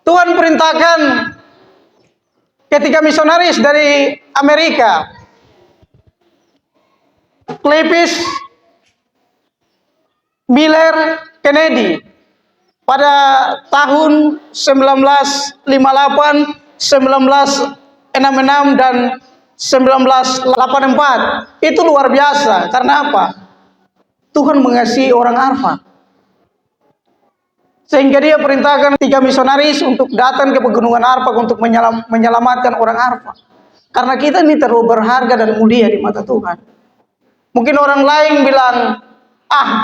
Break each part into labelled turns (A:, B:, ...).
A: Tuhan perintahkan ketika misionaris dari Amerika, Clipis Miller Kennedy, pada tahun 1958, 1966 dan 1984. Itu luar biasa. Karena apa? Tuhan mengasihi orang Arfak, sehingga dia perintahkan 3 misionaris untuk datang ke pegunungan Arfak untuk menyelamatkan orang Arfak. Karena kita ini terlalu berharga dan mulia di mata Tuhan. Mungkin orang lain bilang,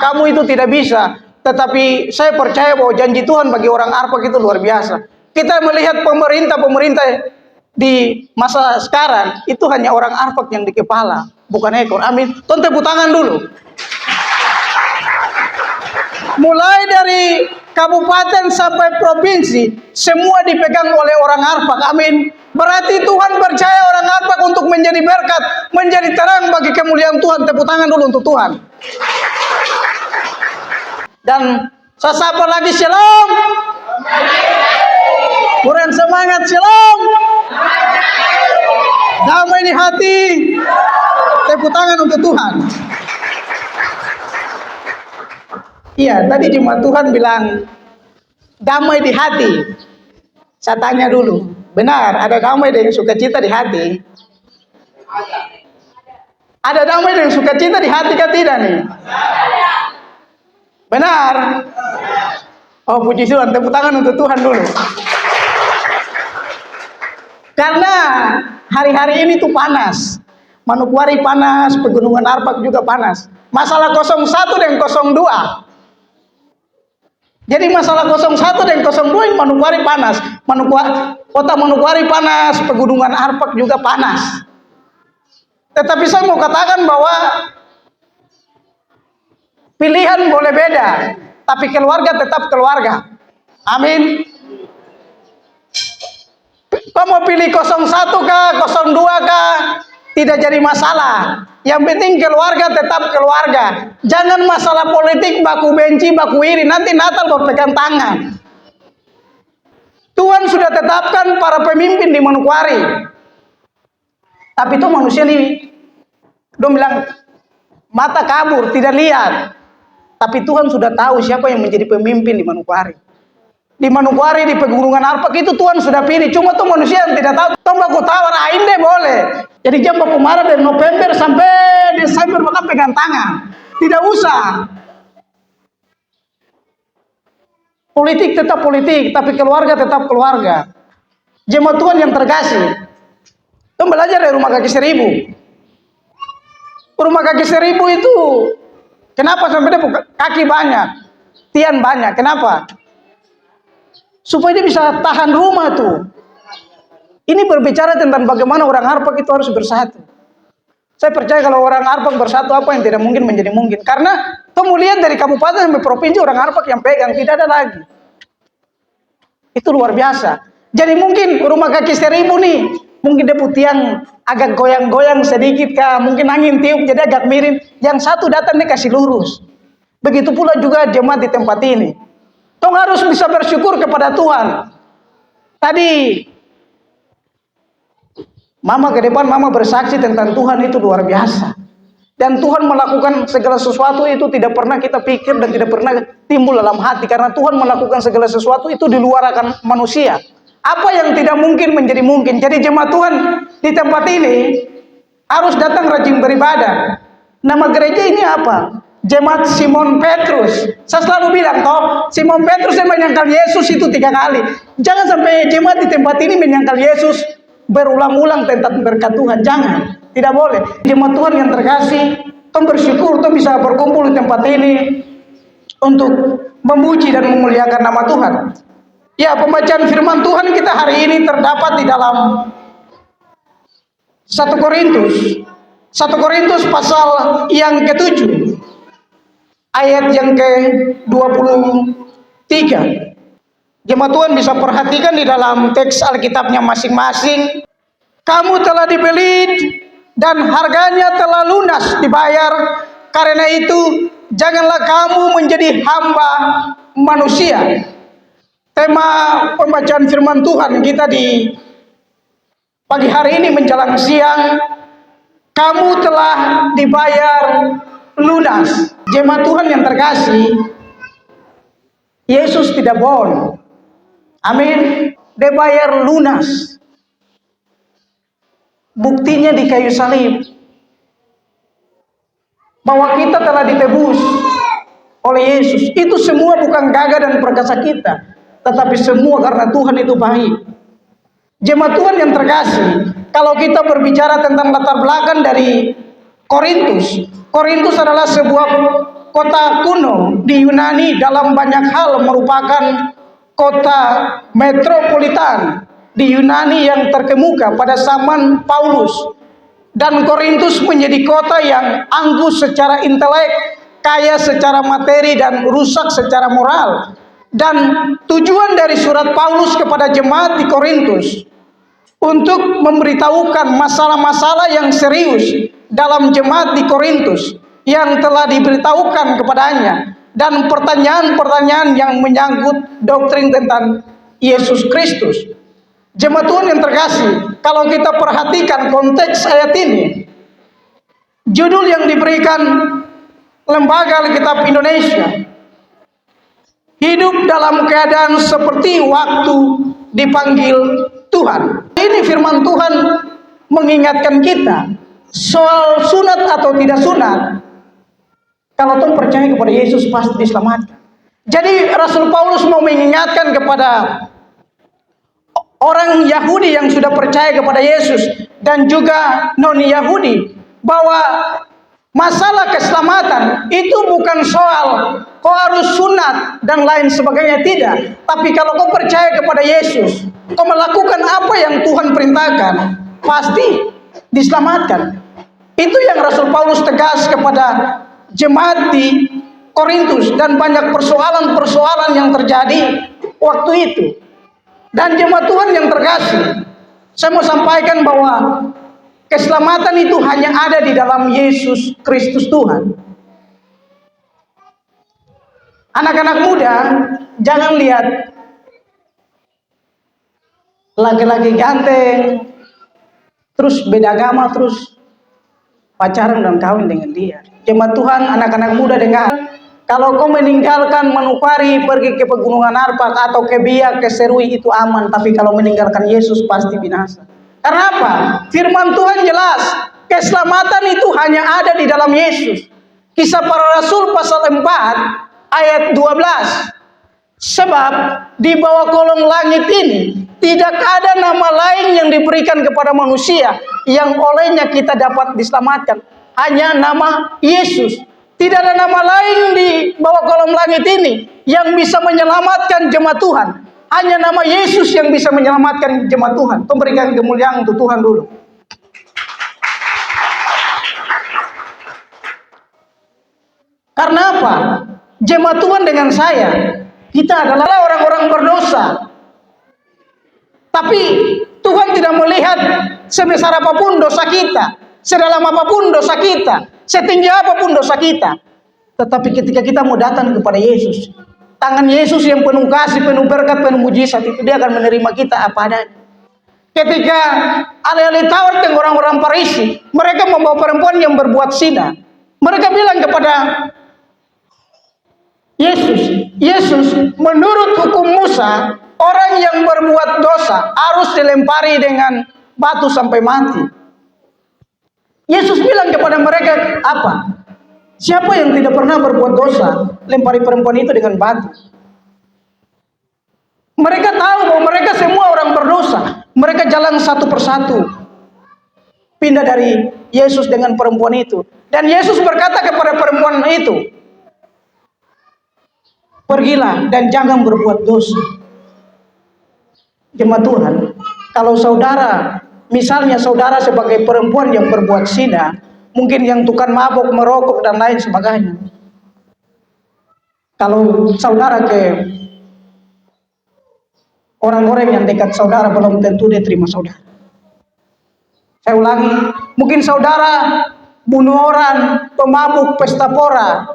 A: kamu itu tidak bisa. Tetapi saya percaya bahwa janji Tuhan bagi orang Arfak itu luar biasa. Kita melihat pemerintah di masa sekarang, itu hanya orang Arfak yang di kepala, bukan ekor. Amin. Tuhan tepuk tangan dulu. Mulai dari kabupaten sampai provinsi, semua dipegang oleh orang Arfak. Amin. Berarti Tuhan percaya orang Arfak untuk menjadi berkat, menjadi terang bagi kemuliaan Tuhan. Tepuk tangan dulu untuk Tuhan. Dan saya sapa lagi, shalom. Kurang semangat, shalom. Damai di hati. Tepuk tangan untuk Tuhan. Iya, tadi jemaat Tuhan bilang damai di hati. Saya tanya dulu, benar ada damai dengan sukacita di hati? Ada damai dengan sukacita di hati kah tidak nih? Benar? Oh, puji Tuhan, tepuk tangan untuk Tuhan dulu. Karena hari-hari ini tuh panas. Manokwari panas, pegunungan Arfak juga panas. Masalah 01 dan 02. Jadi masalah 01 dan 02 ini Manokwari panas. Kota Manokwari panas, pegunungan Arfak juga panas. Tetapi saya mau katakan bahwa pilihan boleh beda, tapi keluarga tetap keluarga. Amin. Kau mau pilih 01 kah, 02 kah, tidak jadi masalah. Yang penting keluarga tetap keluarga. Jangan masalah politik baku benci, baku iri. Nanti Natal berpegang tangan. Tuhan sudah tetapkan para pemimpin di Manokwari. Tapi itu manusia nih, dia bilang mata kabur, tidak lihat. Tapi Tuhan sudah tahu siapa yang menjadi pemimpin di Manokwari. Di Manokwari, di pegunungan Arfak itu Tuhan sudah pilih. Cuma tuh manusia yang tidak tahu. Tombak tawar ainde boleh. Jadi jam baku marah dari November sampai Desember maka pegang tangan. Tidak usah. Politik tetap politik, tapi keluarga tetap keluarga. Jemaat Tuhan yang terkasih, Tuhan belajar dari rumah kaki 1000. Rumah kaki 1000 itu kenapa sampai dia kaki banyak, tiang banyak? Kenapa? Supaya dia bisa tahan rumah tuh. Ini berbicara tentang bagaimana orang Arfak itu harus bersatu. Saya percaya kalau orang Arfak bersatu, apa yang tidak mungkin menjadi mungkin. Karena kamu lihat dari kabupaten sampai provinsi orang Arfak yang pegang, tidak ada lagi. Itu luar biasa. Jadi mungkin rumah kaki 1000 nih, mungkin dia tiang agak goyang-goyang sedikit kah, mungkin angin tiup jadi agak miring. Yang satu datang dia kasih lurus. Begitu pula juga jemaat di tempat ini. Tong harus bisa bersyukur kepada Tuhan. Tadi Mama ke depan, Mama bersaksi tentang Tuhan itu luar biasa. Dan Tuhan melakukan segala sesuatu itu tidak pernah kita pikir dan tidak pernah timbul dalam hati. Karena Tuhan melakukan segala sesuatu itu di luar akan manusia. Apa yang tidak mungkin menjadi mungkin. Jadi jemaat Tuhan di tempat ini harus datang rajin beribadah. Nama gereja ini apa? Jemaat Simon Petrus. Saya selalu bilang toh, Simon Petrus yang menyangkal Yesus itu 3 kali. Jangan sampai jemaat di tempat ini menyangkal Yesus berulang-ulang tentang berkat Tuhan. Jangan, tidak boleh. Jemaat Tuhan yang terkasih, Tuhan bersyukur Tuhan bisa berkumpul di tempat ini untuk memuji dan memuliakan nama Tuhan. Ya, pembacaan firman Tuhan kita hari ini terdapat di dalam 1 Korintus pasal yang ke-7 ayat yang ke-23. Jemaat Tuhan bisa perhatikan di dalam teks Alkitabnya masing-masing. Kamu telah dibeli dan harganya telah lunas dibayar. Karena itu janganlah kamu menjadi hamba manusia, Tema pembacaan firman Tuhan kita di pagi hari ini menjelang siang, kamu telah dibayar lunas. Jemaat Tuhan yang terkasih, Yesus tidak bohong. Amin. Dia bayar lunas. Buktinya di kayu salib, bahwa kita telah ditebus oleh Yesus. Itu semua bukan gagah dan perkasa kita, tetapi semua karena Tuhan itu baik. Jemaat Tuhan yang terkasih, kalau kita berbicara tentang latar belakang dari Korintus, Korintus adalah sebuah kota kuno di Yunani, dalam banyak hal merupakan kota metropolitan di Yunani yang terkemuka pada zaman Paulus. Dan Korintus menjadi kota yang angkuh secara intelek, kaya secara materi, dan rusak secara moral. Dan tujuan dari surat Paulus kepada jemaat di Korintus untuk memberitahukan masalah-masalah yang serius dalam jemaat di Korintus yang telah diberitahukan kepadanya, dan pertanyaan-pertanyaan yang menyangkut doktrin tentang Yesus Kristus. Jemaat Tuhan yang terkasih, kalau kita perhatikan konteks ayat ini, judul yang diberikan Lembaga Alkitab Indonesia, hidup dalam keadaan seperti waktu dipanggil Tuhan. Ini firman Tuhan mengingatkan kita soal sunat atau tidak sunat. Kalau tuh percaya kepada Yesus pasti diselamatkan. Jadi Rasul Paulus mau mengingatkan kepada orang Yahudi yang sudah percaya kepada Yesus dan juga non-Yahudi bahwa masalah keselamatan itu bukan soal kau harus sunat dan lain sebagainya, tidak. Tapi kalau kau percaya kepada Yesus, kau melakukan apa yang Tuhan perintahkan, pasti diselamatkan. Itu yang Rasul Paulus tegas kepada jemaat di Korintus, dan banyak persoalan-persoalan yang terjadi waktu itu. Dan jemaat Tuhan yang terkasih, saya mau sampaikan bahwa keselamatan itu hanya ada di dalam Yesus Kristus Tuhan. Anak-anak muda, jangan lihat laki-laki ganteng, terus beda agama, terus pacaran dan kawin dengan dia. Jemaat Tuhan, anak-anak muda dengar. Kalau kau meninggalkan Manupari, pergi ke Pegunungan Arpak atau ke Biak, ke Serui, itu aman. Tapi kalau meninggalkan Yesus pasti binasa. Karena apa? Firman Tuhan jelas, keselamatan itu hanya ada di dalam Yesus. Kisah Para Rasul pasal 4 ayat 12. Sebab di bawah kolong langit ini tidak ada nama lain yang diberikan kepada manusia yang olehnya kita dapat diselamatkan. Hanya nama Yesus. Tidak ada nama lain di bawah kolong langit ini yang bisa menyelamatkan jemaat Tuhan. Hanya nama Yesus yang bisa menyelamatkan jemaat Tuhan. Memberikan kemuliaan untuk Tuhan dulu. Karena apa? Jemaat Tuhan dengan saya, kita adalah orang-orang berdosa. Tapi Tuhan tidak melihat sebesar apapun dosa kita, sedalam apapun dosa kita, setinggi apapun dosa kita. Tetapi ketika kita mau datang kepada Yesus, tangan Yesus yang penuh kasih, penuh berkat, penuh mujizat itu, dia akan menerima kita apa adanya. Ketika alih-alih tawar dengan orang-orang Farisi, mereka membawa perempuan yang berbuat zina. Mereka bilang kepada Yesus, menurut hukum Musa, orang yang berbuat dosa harus dilempari dengan batu sampai mati. Yesus bilang kepada mereka apa? Siapa yang tidak pernah berbuat dosa, lempari perempuan itu dengan batu. Mereka tahu bahwa mereka semua orang berdosa. Mereka jalan satu persatu pindah dari Yesus dengan perempuan itu. Dan Yesus berkata kepada perempuan itu, pergilah dan jangan berbuat dosa. Jemaat Tuhan, kalau saudara, misalnya saudara sebagai perempuan yang berbuat zina, mungkin yang tukang mabuk, merokok dan lain sebagainya. Kalau saudara ke orang-orang yang dekat saudara, belum tentu dia terima saudara. Saya ulangi, mungkin saudara bunuh orang, pemabuk, pesta pora,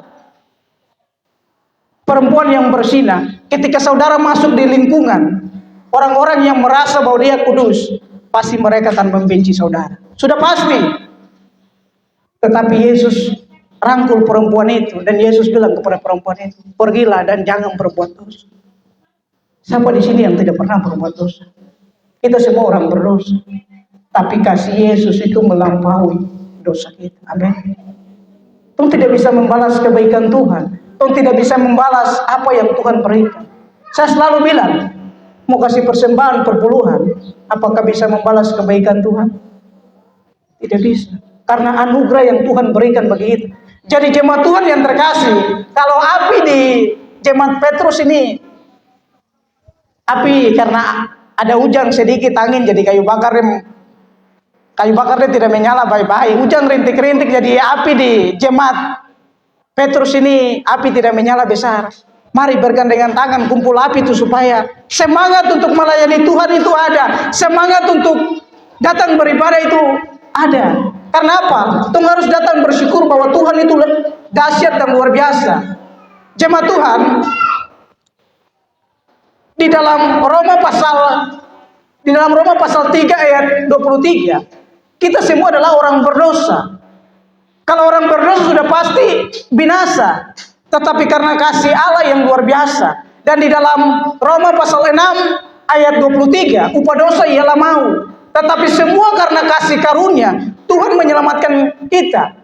A: perempuan yang bersinah. Ketika saudara masuk di lingkungan orang-orang yang merasa bahwa dia kudus, pasti mereka akan membenci saudara. Sudah pasti. Tetapi Yesus rangkul perempuan itu, dan Yesus bilang kepada perempuan itu, pergilah dan jangan berbuat dosa. Siapa di sini yang tidak pernah berbuat dosa? Kita semua orang berdosa. Tapi kasih Yesus itu melampaui dosa kita. Amin. Tuhan tidak bisa membalas kebaikan Tuhan. Tuhan tidak bisa membalas apa yang Tuhan berikan. Saya selalu bilang, mau kasih persembahan perpuluhan, apakah bisa membalas kebaikan Tuhan? Tidak bisa. Karena anugerah yang Tuhan berikan bagi kita. Jadi jemaat Tuhan yang terkasih, kalau api di jemaat Petrus ini, api karena ada hujan sedikit, angin jadi kayu bakarnya tidak menyala baik-baik. Hujan rintik-rintik jadi api di jemaat Petrus ini, api tidak menyala besar. Mari bergandengan tangan kumpul api itu supaya semangat untuk melayani Tuhan itu ada. Semangat untuk datang beribadah itu ada. Karena apa? Tuhan harus datang bersyukur bahwa Tuhan itu dahsyat dan luar biasa. Jemaat Tuhan, di dalam Roma pasal 3 ayat 23, kita semua adalah orang berdosa. Kalau orang berdosa sudah pasti binasa. Tetapi karena kasih Allah yang luar biasa, dan di dalam Roma pasal 6 ayat 23, upah dosa ialah maut. Tetapi semua karena kasih karunia Tuhan menyelamatkan kita.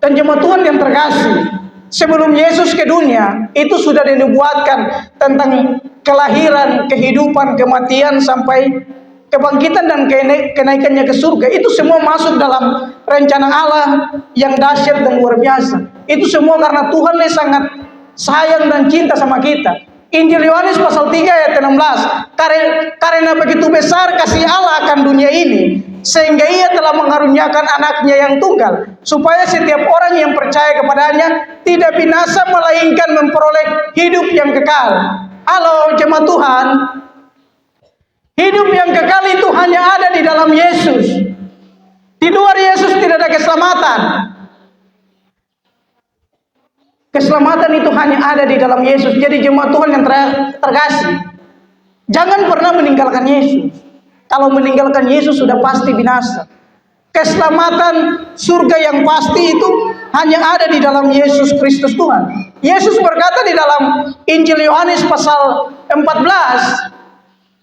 A: Dan jemaat Tuhan yang terkasih, sebelum Yesus ke dunia itu sudah dinubuatkan tentang kelahiran, kehidupan, kematian sampai kebangkitan dan kenaikannya ke surga. Itu semua masuk dalam rencana Allah yang dahsyat dan luar biasa. Itu semua karena Tuhan yang sangat sayang dan cinta sama kita. Injil Yohanes pasal 3 ayat 16, karena begitu besar kasih Allah akan dunia ini, sehingga ia telah mengaruniakan anaknya yang tunggal, supaya setiap orang yang percaya kepadanya tidak binasa, melainkan memperoleh hidup yang kekal. Halo jemaat Tuhan, hidup yang kekal itu hanya ada di dalam Yesus. Di luar Yesus tidak ada keselamatan. Keselamatan itu hanya ada di dalam Yesus. Jadi jemaat Tuhan yang terkasih, jangan pernah meninggalkan Yesus. Kalau meninggalkan Yesus sudah pasti binasa. Keselamatan surga yang pasti itu hanya ada di dalam Yesus Kristus Tuhan. Yesus berkata di dalam Injil Yohanes pasal 14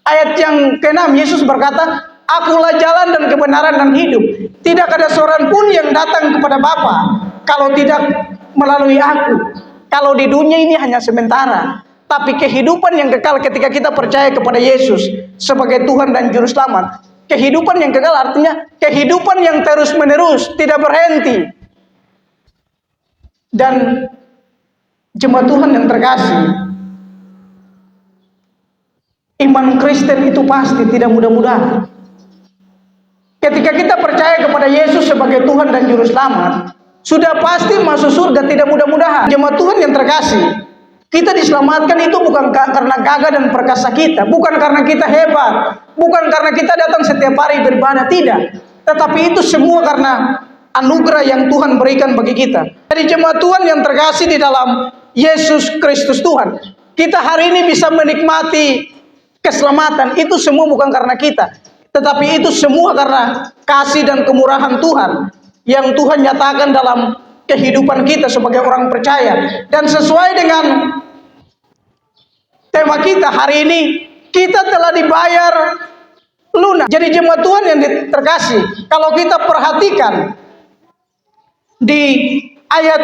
A: ayat yang ke-6, Yesus berkata, "Akulah jalan dan kebenaran dan hidup. Tidak ada seorang pun yang datang kepada Bapa kalau tidak melalui aku." Kalau di dunia ini hanya sementara, tapi kehidupan yang kekal ketika kita percaya kepada Yesus sebagai Tuhan dan Juru Selamat. Kehidupan yang kekal artinya kehidupan yang terus menerus, tidak berhenti. Dan jemaat Tuhan yang terkasih, iman Kristen itu pasti tidak mudah-mudahan. Ketika kita percaya kepada Yesus sebagai Tuhan dan Juru Selamat, sudah pasti masuk surga tidak mudah-mudahan. Jemaat Tuhan yang terkasih, kita diselamatkan itu bukan karena gagah dan perkasa kita, bukan karena kita hebat, bukan karena kita datang setiap hari beribadah, tidak. Tetapi itu semua karena anugerah yang Tuhan berikan bagi kita. Jadi jemaat Tuhan yang terkasih di dalam Yesus Kristus Tuhan, kita hari ini bisa menikmati keselamatan, itu semua bukan karena kita, tetapi itu semua karena kasih dan kemurahan Tuhan yang Tuhan nyatakan dalam kehidupan kita sebagai orang percaya. Dan sesuai dengan tema kita hari ini, kita telah dibayar lunas. Jadi jemaat Tuhan yang terkasih, kalau kita perhatikan di ayat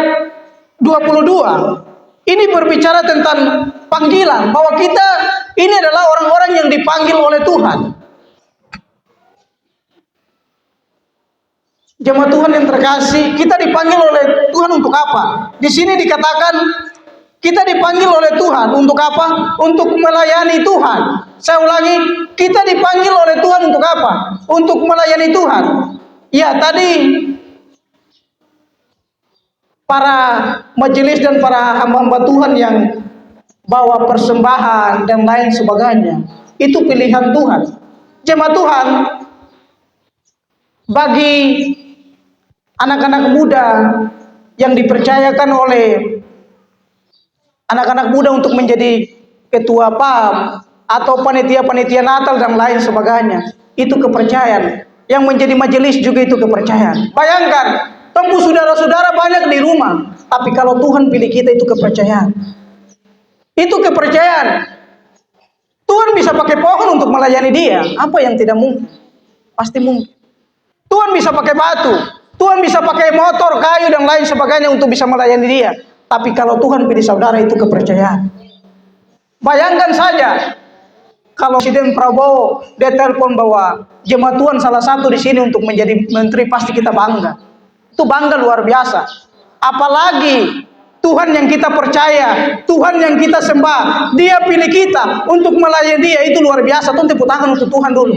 A: 22, ini berbicara tentang panggilan, bahwa kita ini adalah orang-orang yang dipanggil oleh Tuhan. Jemaat Tuhan yang terkasih, kita dipanggil oleh Tuhan untuk apa? Di sini dikatakan kita dipanggil oleh Tuhan untuk apa? Untuk melayani Tuhan. Saya ulangi, kita dipanggil oleh Tuhan untuk apa? Untuk melayani Tuhan. Ya, tadi para majelis dan para hamba-hamba Tuhan yang bawa persembahan dan lain sebagainya, itu pilihan Tuhan. Jemaat Tuhan, bagi anak-anak muda yang dipercayakan oleh anak-anak muda untuk menjadi ketua PAM atau panitia-panitia Natal dan lain sebagainya. Itu kepercayaan. Yang menjadi majelis juga itu kepercayaan. Bayangkan, tunggu saudara-saudara banyak di rumah, tapi kalau Tuhan pilih kita itu kepercayaan. Itu kepercayaan. Tuhan bisa pakai pohon untuk melayani dia. Apa yang tidak mungkin? Pasti mungkin. Tuhan bisa pakai batu. Tuhan bisa pakai motor, kayu dan lain sebagainya untuk bisa melayani dia. Tapi kalau Tuhan pilih saudara itu kepercayaan. Bayangkan saja kalau Presiden Prabowo dia telepon bahwa jemaat Tuhan salah satu di sini untuk menjadi menteri, pasti kita bangga. Itu bangga luar biasa. Apalagi Tuhan yang kita percaya, Tuhan yang kita sembah, Dia pilih kita untuk melayani Dia, itu luar biasa. Tuhan tepuk tangan untuk Tuhan dulu.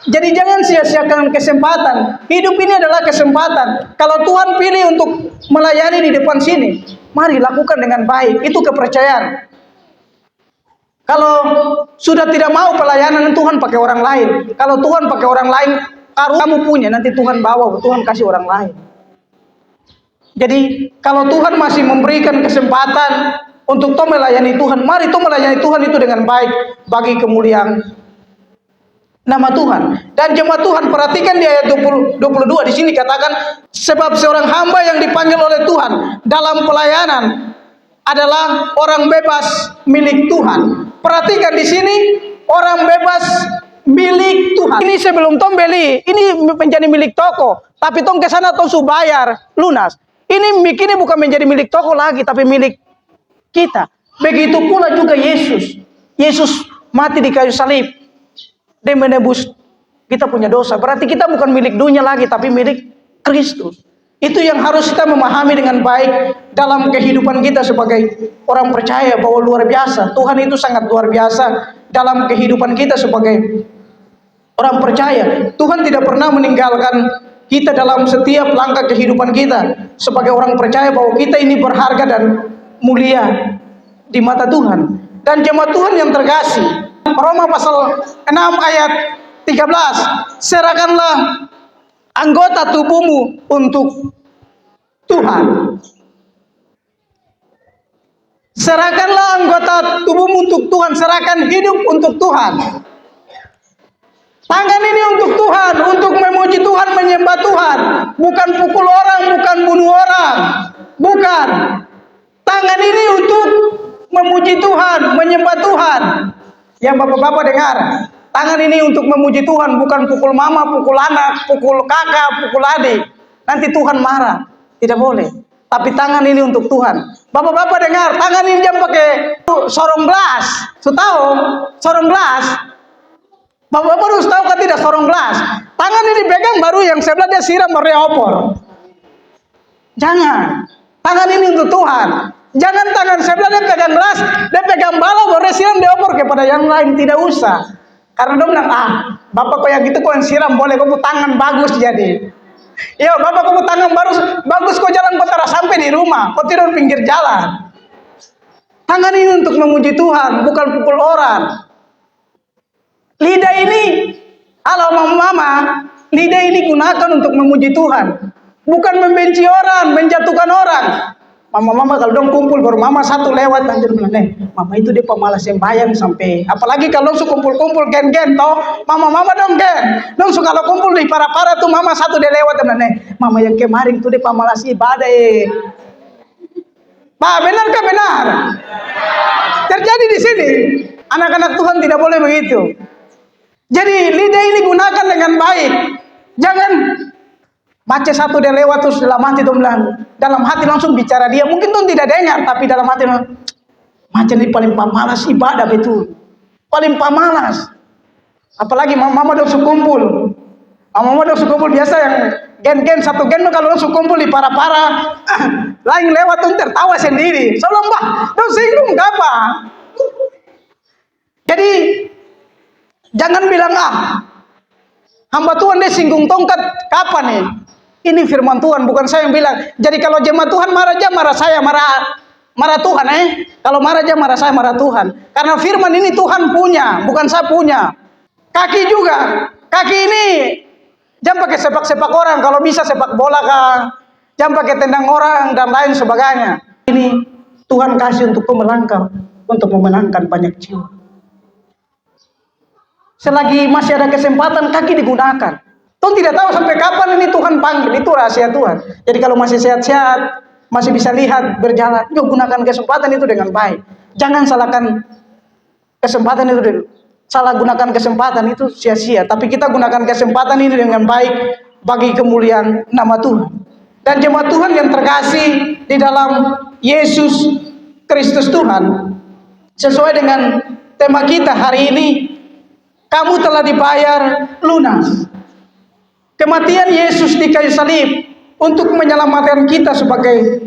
A: Jadi jangan sia-siakan kesempatan. Hidup ini adalah kesempatan. Kalau Tuhan pilih untuk melayani di depan sini, mari lakukan dengan baik. Itu kepercayaan. Kalau sudah tidak mau pelayanan, Tuhan pakai orang lain. Kalau Tuhan pakai orang lain, kamu punya, nanti Tuhan bawa, Tuhan kasih orang lain. Jadi kalau Tuhan masih memberikan kesempatan untuk toh melayani Tuhan, mari toh melayani Tuhan itu dengan baik bagi kemuliaan nama Tuhan. Dan jemaat Tuhan, perhatikan di ayat 22 di sini katakan, sebab seorang hamba yang dipanggil oleh Tuhan dalam pelayanan adalah orang bebas milik Tuhan. Perhatikan di sini, orang bebas milik Tuhan. Ini sebelum tong beli, ini menjadi milik toko, tapi tong ke sana tong su bayar lunas. Ini bukan menjadi milik toko lagi, tapi milik kita. Begitu pula juga Yesus. Yesus mati di kayu salib. Dia menebus kita punya dosa. Berarti kita bukan milik dunia lagi, tapi milik Kristus. Itu yang harus kita memahami dengan baik dalam kehidupan kita sebagai orang percaya, bahwa luar biasa. Tuhan itu sangat luar biasa dalam kehidupan kita sebagai orang percaya. Tuhan tidak pernah meninggalkan kita dalam setiap langkah kehidupan kita sebagai orang percaya, bahwa kita ini berharga dan mulia di mata Tuhan. Dan jemaat Tuhan yang terkasih, Roma pasal 6 ayat 13, serahkanlah anggota tubuhmu untuk Tuhan. Serahkanlah anggota tubuhmu untuk Tuhan, serahkan hidup untuk Tuhan. Tangan ini untuk Tuhan, untuk memuji Tuhan, menyembah Tuhan. Bukan pukul orang, bukan bunuh orang. Bukan. Tangan ini untuk memuji Tuhan, menyembah Tuhan. Yang bapak-bapak dengar, tangan ini untuk memuji Tuhan, bukan pukul mama, pukul anak, pukul kakak, pukul adik. Nanti Tuhan marah. Tidak boleh. Tapi tangan ini untuk Tuhan. Bapak-bapak dengar, tangan ini jangan pakai sorong gelas. Tahu? Sorong gelas. Bapak-bapak harus tahu kan tidak sorong gelas. Tangan ini pegang baru yang sebelah dia siram baru opor. Jangan. Tangan ini untuk Tuhan. Jangan tangan sebelah dia pegang gelas, dia pegang bala baru siram dia opor kepada yang lain. Tidak usah. Karena dia bilang, bapak kok yang gitu kok yang siram boleh, kok tangan bagus jadi. Ya bapak kok tangan bagus kok jalan kok terus sampai di rumah, kok tidur pinggir jalan. Tangan ini untuk memuji Tuhan, bukan pukul orang. Lidah ini, halo mama, lidah ini gunakan untuk memuji Tuhan, bukan membenci orang, menjatuhkan orang. Mama kalau dong kumpul baru mama satu lewat anjir bilang, mama itu dia pemalas sembahyang sampai. Apalagi kalau su kumpul gen toh, mama dong gen. Dong su kalau kumpul di para tuh mama satu dia lewat bilang, mama yang kemarin tuh dia pemalas ibadah. Pak, benarkah benar? Terjadi di sini. Anak-anak Tuhan tidak boleh begitu. Jadi lidah ini gunakan dengan baik. Jangan baca satu dia lewat terus dalam hati tuh bilang, dalam hati langsung bicara dia. Mungkin tuh tidak dengar, tapi dalam hati macam ini paling pamalas ibadah betul. Paling pamalas. Apalagi mama dong kumpul. Mama dong kumpul biasa yang gen satu gen kalau dong kumpul di para lain lewat tuh tertawa sendiri. Soalnya mbak, dong singgung apa? Jadi jangan bilang hamba Tuhan dia singgung tongkat kapan nih? Ini firman Tuhan, bukan saya yang bilang. Jadi kalau jemaat Tuhan marah aja, marah saya, marah Tuhan Kalau marah aja, marah saya, marah Tuhan. Karena firman ini Tuhan punya, bukan saya punya. Kaki juga. Kaki ini jangan pakai sepak-sepak orang. Kalau bisa sepak bola kah, jangan pakai tendang orang dan lain sebagainya. Ini Tuhan kasih untuk melangkah, untuk memenangkan banyak jiwa. Selagi masih ada kesempatan, kaki digunakan. Tuhan tidak tahu sampai kapan ini Tuhan panggil, itu rahasia Tuhan. Jadi kalau masih sehat-sehat, masih bisa lihat, berjalan, yuk gunakan kesempatan itu dengan baik. Jangan salahkan kesempatan itu, salah gunakan kesempatan itu sia-sia. Tapi kita gunakan kesempatan ini dengan baik bagi kemuliaan nama Tuhan. Dan jemaat Tuhan yang terkasih di dalam Yesus Kristus Tuhan, sesuai dengan tema kita hari ini, kamu telah dibayar lunas. Kematian Yesus di kayu salib untuk menyelamatkan kita sebagai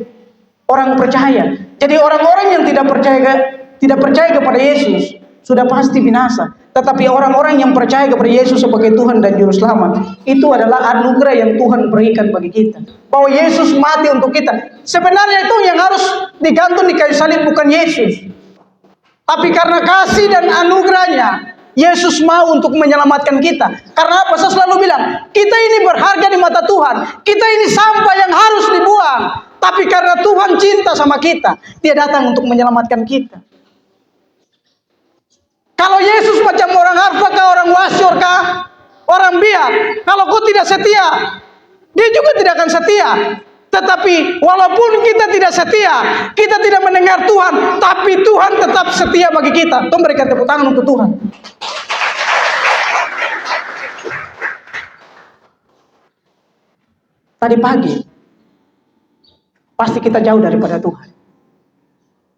A: orang percaya. Jadi orang-orang yang tidak percaya kepada Yesus sudah pasti binasa. Tetapi orang-orang yang percaya kepada Yesus sebagai Tuhan dan Juru Selamat, itu adalah anugerah yang Tuhan berikan bagi kita. Bahwa Yesus mati untuk kita. Sebenarnya itu yang harus digantung di kayu salib bukan Yesus. Tapi karena kasih dan anugerahnya, Yesus mau untuk menyelamatkan kita. Karena apa? Saya selalu bilang, kita ini berharga di mata Tuhan. Kita ini sampah yang harus dibuang. Tapi karena Tuhan cinta sama kita, Dia datang untuk menyelamatkan kita. Kalau Yesus macam orang harfa kah, orang wasyur kah, orang biak, kalau kau tidak setia, Dia juga tidak akan setia. Tetapi walaupun kita tidak setia, kita tidak mendengar Tuhan, tapi Tuhan tetap setia bagi kita. Tuhan berikan tepuk tangan untuk Tuhan. Tadi pagi, pasti kita jauh daripada Tuhan.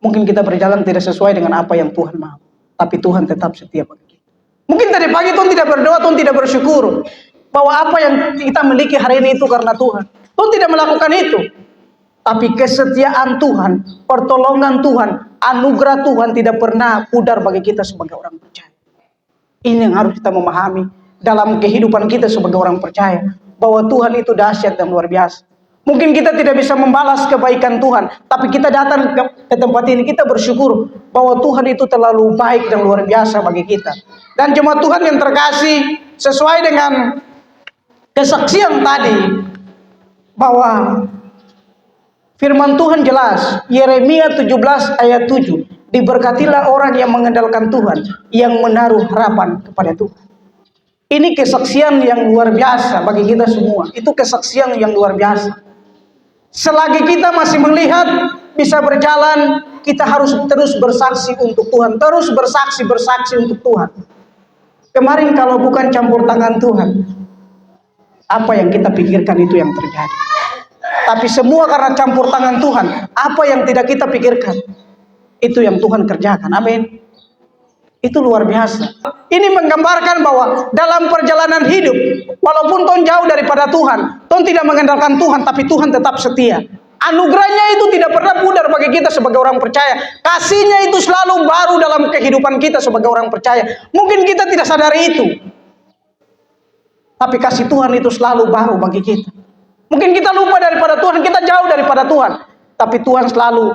A: Mungkin kita berjalan tidak sesuai dengan apa yang Tuhan mau, tapi Tuhan tetap setia bagi kita. Mungkin tadi pagi Tuhan tidak berdoa, Tuhan tidak bersyukur bahwa apa yang kita miliki hari ini itu karena Tuhan. Tuhan tidak melakukan itu. Tapi kesetiaan Tuhan, pertolongan Tuhan, anugerah Tuhan tidak pernah pudar bagi kita sebagai orang percaya. Ini yang harus kita memahami dalam kehidupan kita sebagai orang percaya. Bahwa Tuhan itu dahsyat dan luar biasa. Mungkin kita tidak bisa membalas kebaikan Tuhan. Tapi kita datang ke tempat ini, kita bersyukur bahwa Tuhan itu terlalu baik dan luar biasa bagi kita. Dan jemaat Tuhan yang terkasih, sesuai dengan kesaksian tadi, bahwa firman Tuhan jelas, Yeremia 17 ayat 7, diberkatilah orang yang mengandalkan Tuhan, yang menaruh harapan kepada Tuhan. Ini kesaksian yang luar biasa bagi kita semua. Itu kesaksian yang luar biasa. Selagi kita masih melihat, bisa berjalan, kita harus terus bersaksi untuk Tuhan. Terus bersaksi untuk Tuhan. Kemarin kalau bukan campur tangan Tuhan, apa yang kita pikirkan itu yang terjadi. Tapi semua karena campur tangan Tuhan, apa yang tidak kita pikirkan, itu yang Tuhan kerjakan. Amin. Itu luar biasa. Ini menggambarkan bahwa dalam perjalanan hidup, walaupun Tuhan jauh daripada Tuhan, Tuhan tidak mengandalkan Tuhan, tapi Tuhan tetap setia. Anugerahnya itu tidak pernah pudar bagi kita sebagai orang percaya. Kasihnya itu selalu baru dalam kehidupan kita sebagai orang percaya. Mungkin kita tidak sadari itu, tapi kasih Tuhan itu selalu baru bagi kita. Mungkin kita lupa daripada Tuhan, kita jauh daripada Tuhan, tapi Tuhan selalu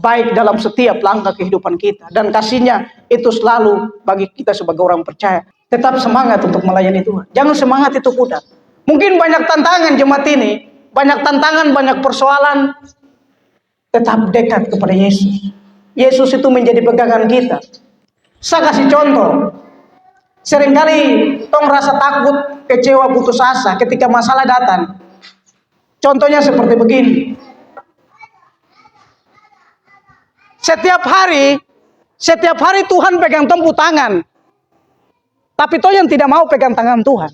A: baik dalam setiap langkah kehidupan kita. Dan kasihnya itu selalu bagi kita sebagai orang percaya. Tetap semangat untuk melayani Tuhan. Jangan semangat itu pudar. Mungkin banyak tantangan jemaat ini, banyak tantangan, banyak persoalan. Tetap dekat kepada Yesus. Yesus itu menjadi pegangan kita. Saya kasih contoh. Seringkali tong rasa takut, kecewa, putus asa ketika masalah datang. Contohnya seperti begini. Setiap hari Tuhan pegang tempuh tangan. Tapi toh yang tidak mau pegang tangan Tuhan.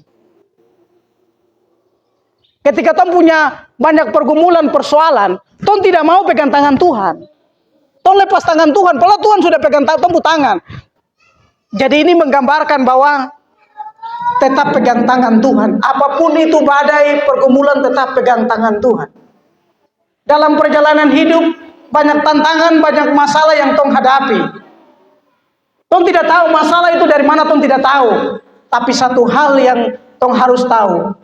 A: Ketika toh punya banyak pergumulan, persoalan, toh tidak mau pegang tangan Tuhan. Toh lepas tangan Tuhan, padahal Tuhan sudah pegang tempuh tangan. Jadi ini menggambarkan bahwa tetap pegang tangan Tuhan. Apapun itu badai, pergumulan, tetap pegang tangan Tuhan. Dalam perjalanan hidup, banyak tantangan, banyak masalah yang tong hadapi. Tong tidak tahu masalah itu dari mana, tong tidak tahu. Tapi satu hal yang tong harus tahu,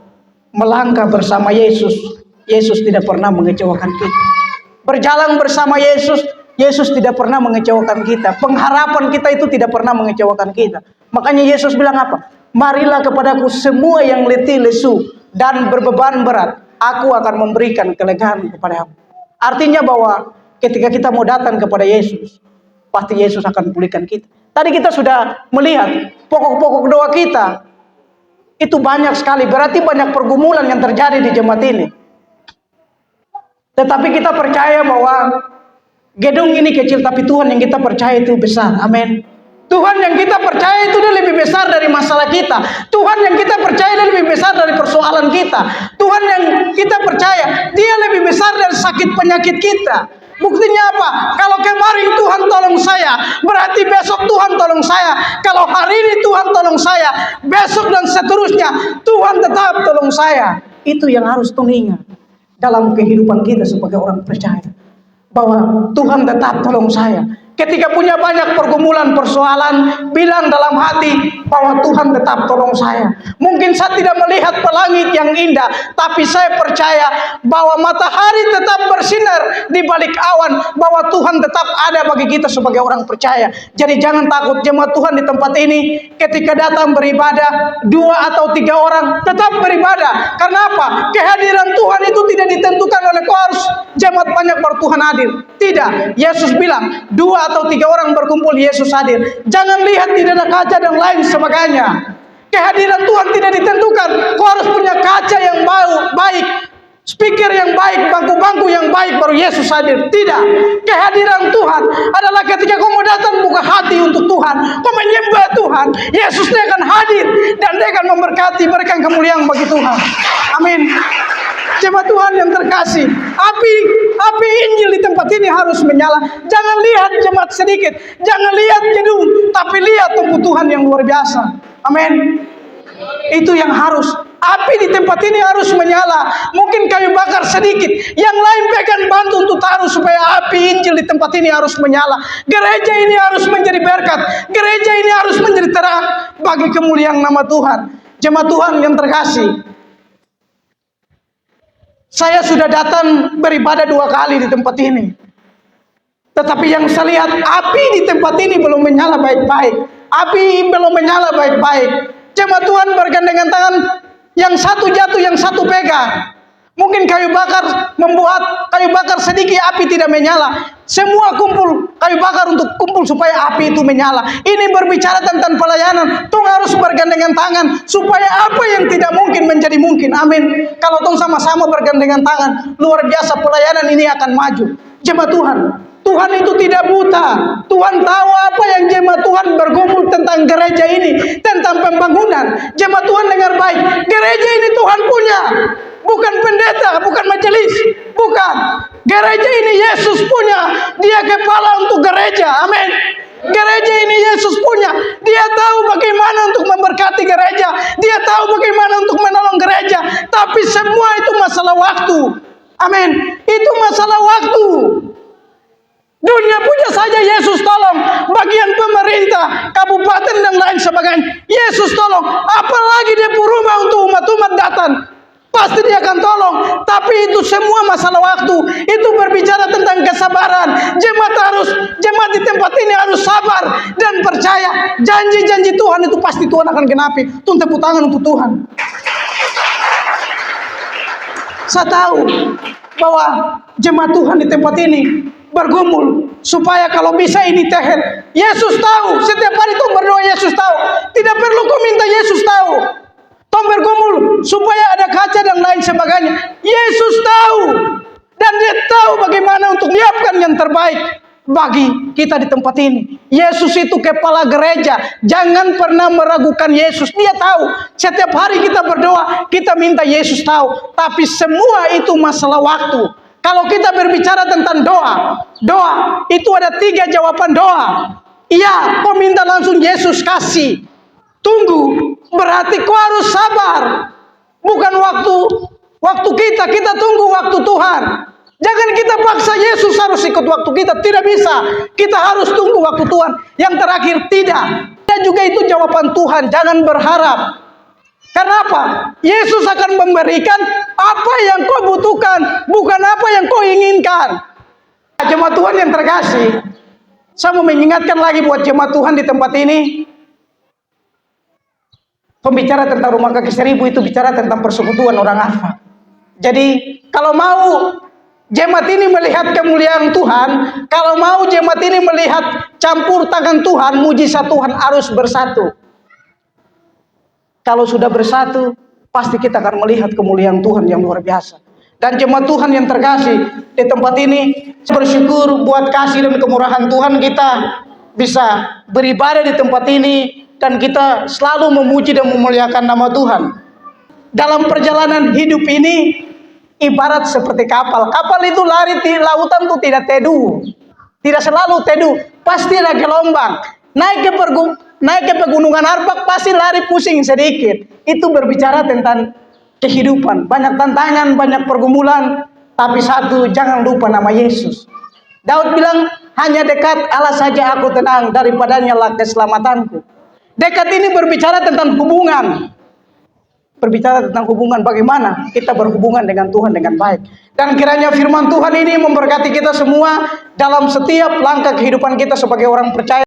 A: melangkah bersama Yesus. Yesus tidak pernah mengecewakan kita. Berjalan bersama Yesus, Yesus tidak pernah mengecewakan kita. Pengharapan kita itu tidak pernah mengecewakan kita. Makanya Yesus bilang apa? Marilah kepadaku semua yang letih lesu dan berbeban berat. aku akan memberikan kelegaan kepadamu. Artinya bahwa ketika kita mau datang kepada Yesus, pasti Yesus akan pulihkan kita. Tadi kita sudah melihat pokok-pokok doa kita itu banyak sekali. Berarti banyak pergumulan yang terjadi di jemaat ini. Tetapi kita percaya bahwa gedung ini kecil, tapi Tuhan yang kita percaya itu besar. Amin. Tuhan yang kita percaya itu dia lebih besar dari masalah kita. Tuhan yang kita percaya dia lebih besar dari persoalan kita. Tuhan yang kita percaya dia lebih besar dari sakit penyakit kita. Buktinya apa? Kalau kemarin Tuhan tolong saya, berarti besok Tuhan tolong saya. Kalau hari ini Tuhan tolong saya, besok dan seterusnya Tuhan tetap tolong saya. Itu yang harus Tuhan ingat dalam kehidupan kita sebagai orang percaya, bahwa Tuhan tetap tolong saya. Ketika punya banyak pergumulan, persoalan, bilang dalam hati bahwa Tuhan tetap tolong saya. Mungkin saya tidak melihat pelangit yang indah, tapi saya percaya bahwa matahari tetap bersinar di balik awan, bahwa Tuhan tetap ada bagi kita sebagai orang percaya. Jadi jangan takut jemaat Tuhan di tempat ini. Ketika datang beribadah 2 atau 3 orang tetap beribadah. Karena apa? Kehadiran Tuhan itu tidak ditentukan oleh kau harus jemaat banyak baru Tuhan hadir. Tidak. Yesus bilang 2 atau 3 orang berkumpul, Yesus hadir. Jangan lihat tidak ada kaca dan lain sebagainya. Kehadiran Tuhan tidak ditentukan kau harus punya kaca yang baik, speaker yang baik, bangku-bangku yang baik baru Yesus hadir. Tidak. Kehadiran Tuhan adalah ketika kau mau datang buka hati untuk Tuhan, kau menyembah Tuhan, Yesus dia akan hadir dan dia akan memberkati, berikan kemuliaan bagi Tuhan. Amin. Jemaat Tuhan yang terkasih, api Injil di tempat ini harus menyala. Jangan lihat jemaat sedikit, jangan lihat gedung, tapi lihat tubuh Tuhan yang luar biasa. Amin. Itu yang harus. Api di tempat ini harus menyala. Mungkin kayu bakar sedikit, yang lain pegang bantu untuk taruh supaya api Injil di tempat ini harus menyala. Gereja ini harus menjadi berkat. Gereja ini harus menjadi terang bagi kemuliaan nama Tuhan. Jemaat Tuhan yang terkasih, saya sudah datang beribadah 2 kali di tempat ini. Tetapi yang saya lihat, api di tempat ini belum menyala baik-baik. Api belum menyala baik-baik. Jemaat Tuhan bergandengan tangan, yang satu jatuh, yang satu pegang. Mungkin kayu bakar membuat kayu bakar sedikit, api tidak menyala. Semua kumpul kayu bakar untuk kumpul supaya api itu menyala. Ini berbicara tentang pelayanan. Tong harus bergandengan tangan supaya apa yang tidak mungkin menjadi mungkin. Amin. Kalau tong sama-sama bergandengan tangan, luar biasa pelayanan ini akan maju. Jemaat Tuhan, Tuhan itu tidak buta. Tuhan tahu apa yang jemaat Tuhan bergumul tentang gereja ini, tentang pembangunan. Jemaat Tuhan dengar baik, gereja ini Tuhan punya. Bukan pendeta, bukan majelis, bukan. Gereja ini Yesus punya. Dia kepala untuk gereja. Amin. Gereja ini Yesus punya. Dia tahu bagaimana untuk memberkati gereja. Dia tahu bagaimana untuk menolong gereja. Tapi semua itu masalah waktu. Amin. Itu masalah waktu. Dunia punya saja Yesus tolong. Bagian pemerintah, kabupaten dan lain sebagainya, Yesus tolong. Apalagi dia rumah untuk umat-umat datang, pasti dia akan tolong. Tapi itu semua masalah waktu. Itu berbicara tentang kesabaran. Jemaat di tempat ini harus sabar dan percaya. Janji-janji Tuhan itu pasti Tuhan akan genapi. Tuhan tepuk tangan untuk Tuhan. Saya tahu bahwa jemaat Tuhan di tempat ini bergumul supaya kalau bisa ini teher. Yesus tahu. Setiap hari Tuhan berdoa, Yesus tahu. Tidak perlu kau minta, Yesus tahu. Tom bergumul supaya ada kaca dan lain sebagainya. Yesus tahu. Dan dia tahu bagaimana untuk menyiapkan yang terbaik bagi kita di tempat ini. Yesus itu kepala gereja. Jangan pernah meragukan Yesus. Dia tahu. Setiap hari kita berdoa, kita minta Yesus tahu. Tapi semua itu masalah waktu. Kalau kita berbicara tentang doa itu ada 3 jawaban doa. Iya, kau minta langsung Yesus kasih. Tunggu, berarti kau harus sabar. Bukan waktu kita tunggu waktu Tuhan. Jangan kita paksa Yesus harus ikut waktu kita. Tidak bisa. Kita harus tunggu waktu Tuhan. Yang terakhir, tidak. Dan juga itu jawaban Tuhan. Jangan berharap. Karena apa? Yesus akan memberikan apa yang kau butuhkan, bukan apa yang kau inginkan. Jemaat Tuhan yang terkasih, saya mau mengingatkan lagi buat jemaat Tuhan di tempat ini. Pembicara tentang rumah kaki 1000 itu bicara tentang persekutuan orang Alfa. Jadi kalau mau jemaat ini melihat kemuliaan Tuhan, kalau mau jemaat ini melihat campur tangan Tuhan, mujizat Tuhan harus bersatu. Kalau sudah bersatu, pasti kita akan melihat kemuliaan Tuhan yang luar biasa. Dan jemaat Tuhan yang terkasih di tempat ini, saya bersyukur buat kasih dan kemurahan Tuhan kita bisa beribadah di tempat ini, dan kita selalu memuji dan memuliakan nama Tuhan. Dalam perjalanan hidup ini ibarat seperti kapal. Kapal itu lari di lautan itu tidak teduh, tidak selalu teduh, pasti ada gelombang. Naik ke pegunungan Arfak pasti lari pusing sedikit. Itu berbicara tentang kehidupan, banyak tantangan, banyak pergumulan, tapi satu, jangan lupa nama Yesus. Daud bilang, hanya dekat Allah saja aku tenang, daripadanya lah keselamatanku. Dekat ini berbicara tentang hubungan. Berbicara tentang hubungan, bagaimana kita berhubungan dengan Tuhan dengan baik. Dan kiranya firman Tuhan ini memberkati kita semua dalam setiap langkah kehidupan kita sebagai orang percaya.